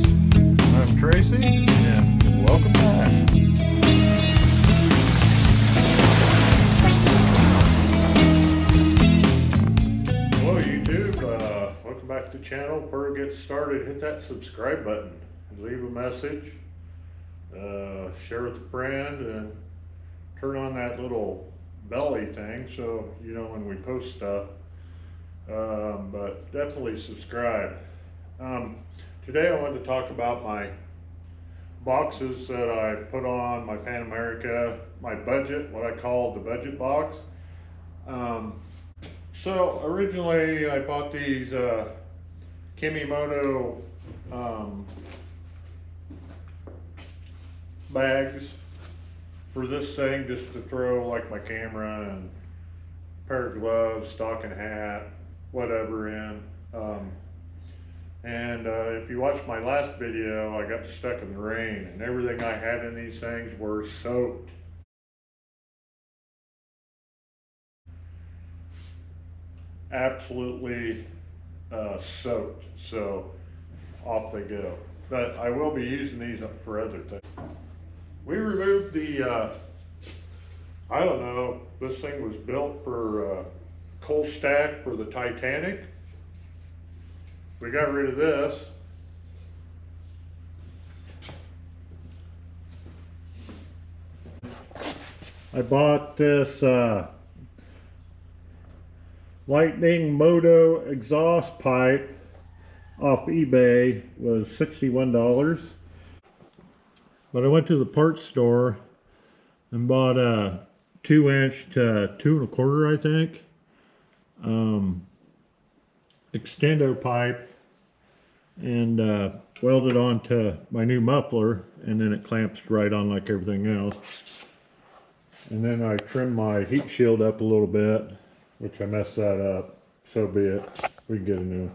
I'm Tracy, and welcome back. Hello YouTube, welcome back to the channel. Before we get started, hit that subscribe button, leave a message, share with a friend, and turn on that little belly thing so you know when we post stuff. But definitely subscribe. Today I wanted to talk about my boxes that I put on my Pan America, my budget, what I call the budget box. So originally I bought these Kimimoto bags for this thing, just to throw like my camera and pair of gloves, stocking hat, whatever in. If you watched my last video, I got stuck in the rain and everything I had in these things were soaked. Absolutely soaked, so off they go. But I will be using these for other things. We removed the, I don't know, this thing was built for coal stack for the Titanic. We got rid of this. I bought this Lightning Moto exhaust pipe off eBay. It was $61. But I went to the parts store and bought a 2-inch to 2 1/4, I think, extendo pipe, and welded onto my new muffler, and then it clamps right on like everything else. And then I trimmed my heat shield up a little bit, which I messed that up. So be it. We can get a new one.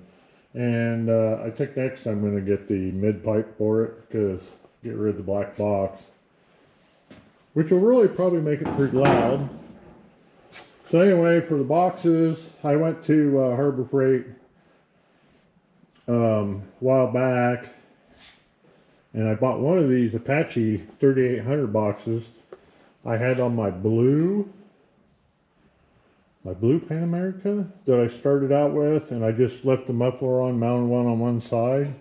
And I think next I'm going to get the mid pipe for it, because get rid of the black box, which will really probably make it pretty loud. So anyway, for the boxes, I went to Harbor Freight a while back, and I bought one of these Apache 3800 boxes. I had on my blue Pan America that I started out with, and I just left the muffler on, mounted one on one side.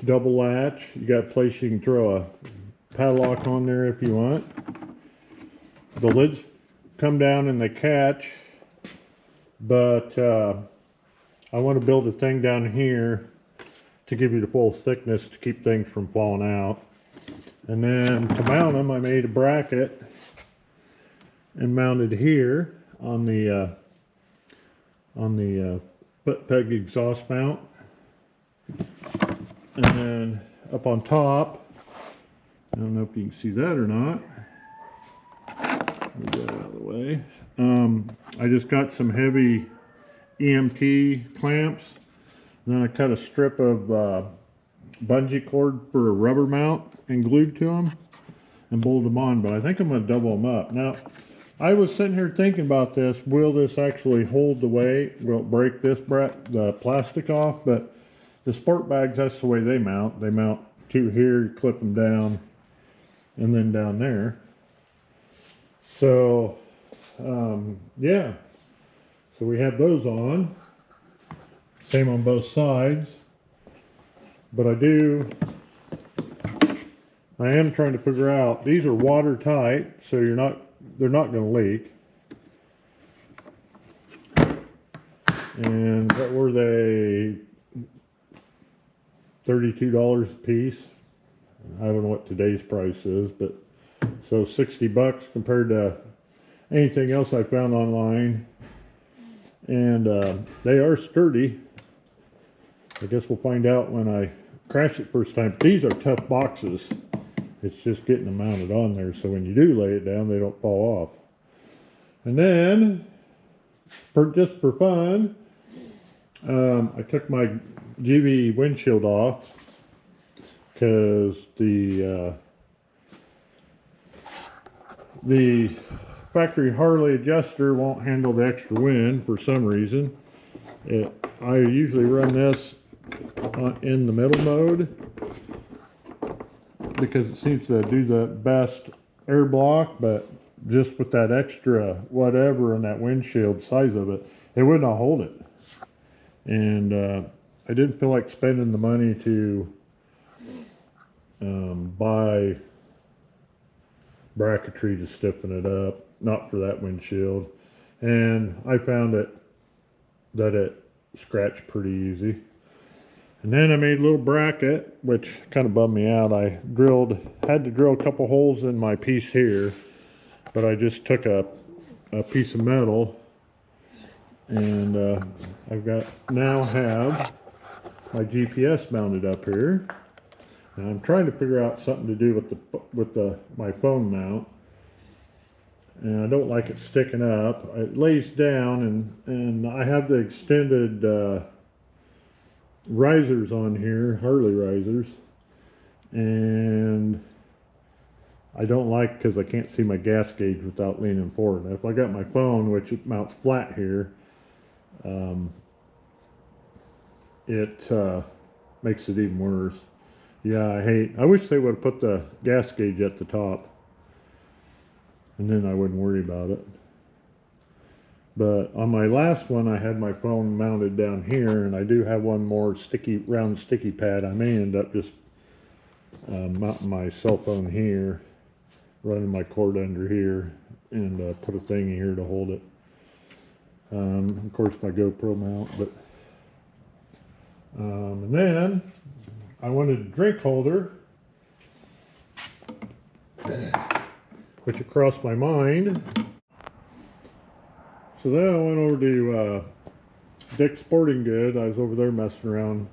Double latch. You got a place you can throw a padlock on there if you want. The lids come down and they catch, but I want to build a thing down here to give you the full thickness to keep things from falling out. And then to mount them, I made a bracket and mounted here on the butt peg exhaust mount. And then up on top, I don't know if you can see that or not. Move that out of the way. I just got some heavy EMT clamps. And then I cut a strip of bungee cord for a rubber mount and glued to them and bolted them on. But I think I'm going to double them up. Now, I was sitting here thinking about this. Will this actually hold the weight? Will it break the plastic off? But the sport bags, that's the way they mount. They mount two here, you clip them down, and then down there. So, yeah. So we have those on. Same on both sides. But I am trying to figure out, these are watertight, so they're not going to leak. And what were they? $32 a piece. I don't know what today's price is, but so $60 compared to anything else I found online. And they are sturdy. I guess we'll find out when I crash it first time. These are tough boxes. It's just getting them mounted on there, so when you do lay it down, they don't fall off. And then, just for fun, I took my GV windshield off because the factory Harley adjuster won't handle the extra wind for some reason. I usually run this in the middle mode, because it seems to do the best air block, but just with that extra whatever and that windshield size of it, it would not hold it. And I didn't feel like spending the money to buy bracketry to stiffen it up, not for that windshield. And I found that it scratched pretty easy. And then I made a little bracket, which kind of bummed me out. I had to drill a couple holes in my piece here, but I just took a piece of metal, and now have my GPS mounted up here. And I'm trying to figure out something to do with my phone mount, and I don't like it sticking up. It lays down, and I have the extended risers on here, Harley risers, and I don't like, because I can't see my gas gauge without leaning forward. Now, if I got my phone, which it mounts flat here, it makes it even worse. Yeah, I wish they would have put the gas gauge at the top, and then I wouldn't worry about it. But on my last one, I had my phone mounted down here, and I do have one more round sticky pad. I may end up just mounting my cell phone here, running my cord under here, and put a thing here to hold it. Of course, my GoPro mount. But and then I wanted a drink holder, which had crossed my mind. So then I went over to Dick's Sporting Goods. I was over there messing around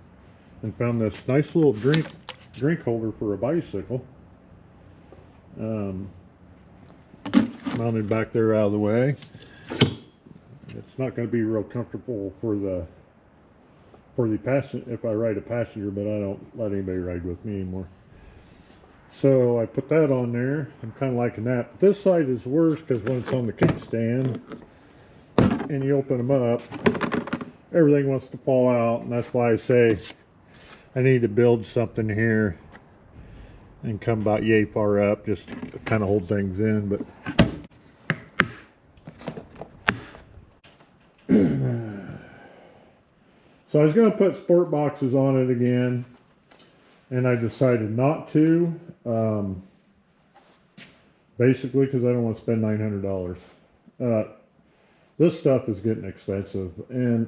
and found this nice little drink holder for a bicycle. Mounted back there out of the way. It's not going to be real comfortable for the passenger if I ride a passenger, but I don't let anybody ride with me anymore. So I put that on there. I'm kind of liking that. But this side is worse, because when it's on the kickstand and you open them up, everything wants to fall out, and that's why I say I need to build something here and come about yay far up, just to kind of hold things in. But so I was going to put sport boxes on it again, and I decided not to, basically because I don't want to spend $900. This stuff is getting expensive, and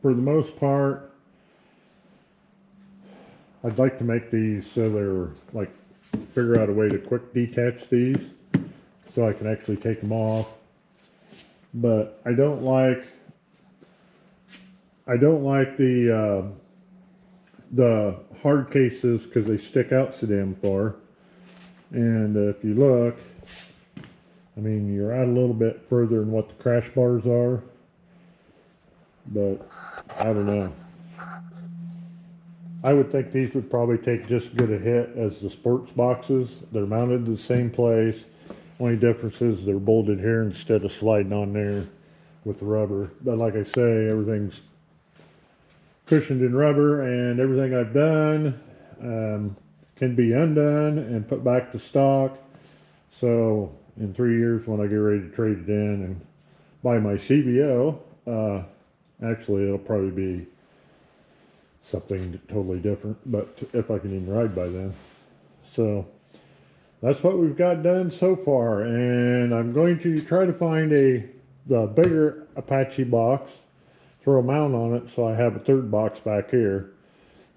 for the most part, I'd like to make these so they're like, figure out a way to quick detach these so I can actually take them off. But I don't like the hard cases, because they stick out so damn far. And if you look, I mean, you're out a little bit further than what the crash bars are, but I don't know. I would think these would probably take just as good a hit as the sports boxes. They're mounted to the same place. Only difference is they're bolted here instead of sliding on there with the rubber. But like I say, everything's cushioned in rubber, and everything I've done can be undone and put back to stock. So in 3 years, when I get ready to trade it in and buy my CVO, actually it'll probably be something totally different, but if I can even ride by then. So that's what we've got done so far, and I'm going to try to find the bigger Apache box, throw a mount on it, so I have a third box back here.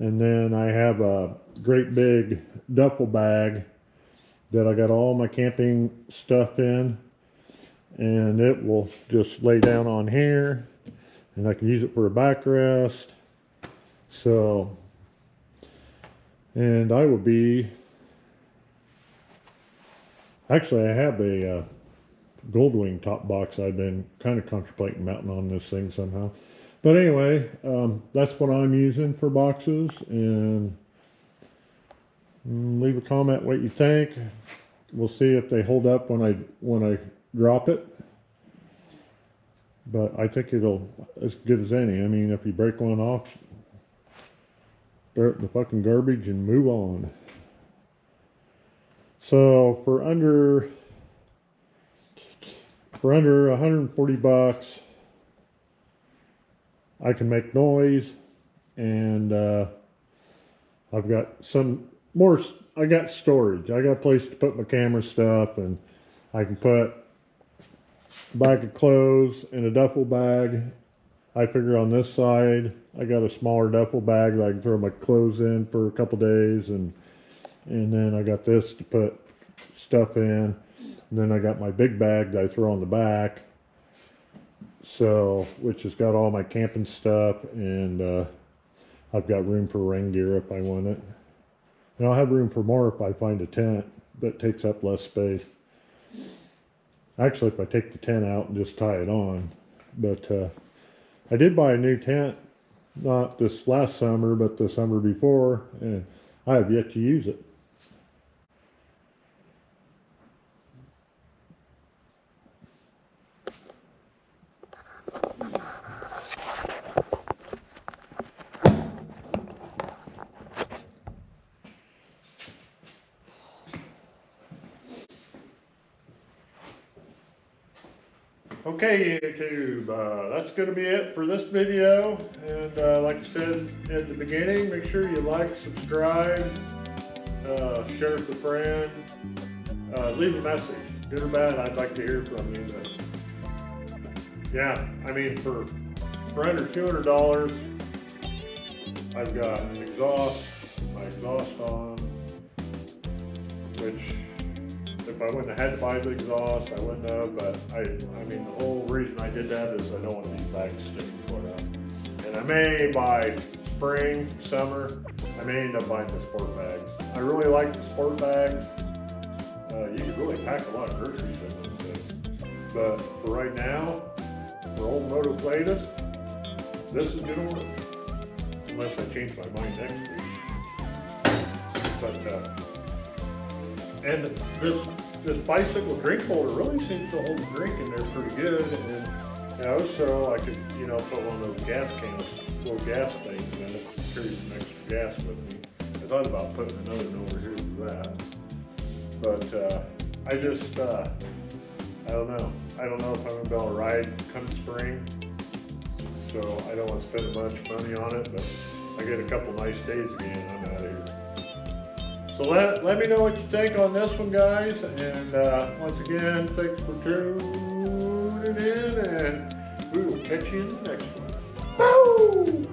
And then I have a great big duffel bag that I got all my camping stuff in, and it will just lay down on here, and I can use it for a backrest. So, and I will be, actually I have a Goldwing top box I've been kind of contemplating mounting on this thing somehow. But anyway, that's what I'm using for boxes, and leave a comment what you think. We'll see if they hold up when I drop it. But I think it'll as good as any. I mean, if you break one off, throw it in the fucking garbage and move on. So for under 140 bucks, I can make noise, and I've got some more. I got storage. I got a place to put my camera stuff, and I can put a bag of clothes in a duffel bag. I figure on this side, I got a smaller duffel bag that I can throw my clothes in for a couple days, and then I got this to put stuff in. And then I got my big bag that I throw on the back, so which has got all my camping stuff, and I've got room for rain gear if I want it. And I'll have room for more if I find a tent that takes up less space. Actually, if I take the tent out and just tie it on. But I did buy a new tent, not this last summer, but the summer before, and I have yet to use it. Okay, YouTube, that's going to be it for this video. And like I said at the beginning, make sure you like, subscribe, share with a friend, leave a message, good or bad. I'd like to hear from you. But yeah, I mean, for under $200, I've got an exhaust, my exhaust on, which if I wouldn't have had to buy the exhaust, I wouldn't have, but I mean, the whole reason I did that is I don't want these bags sticking foot up. And I may buy spring, summer, I may end up buying the sport bags. I really like the sport bags. You can really pack a lot of groceries in them things. But for right now, for old Moto Platus, this is gonna work. Unless I change my mind next week. But, and this bicycle drink holder really seems to hold the drink in there pretty good, and also I could, put one of those gas cans, little gas things in it, carry some extra gas with me. I thought about putting another one over here for that, but I just, I don't know. I don't know if I'm gonna be able to ride come spring, so I don't want to spend much money on it, but I get a couple nice days again, I'm out of here. So let me know what you think on this one, guys. And once again, thanks for tuning in, and we will catch you in the next one. Woo!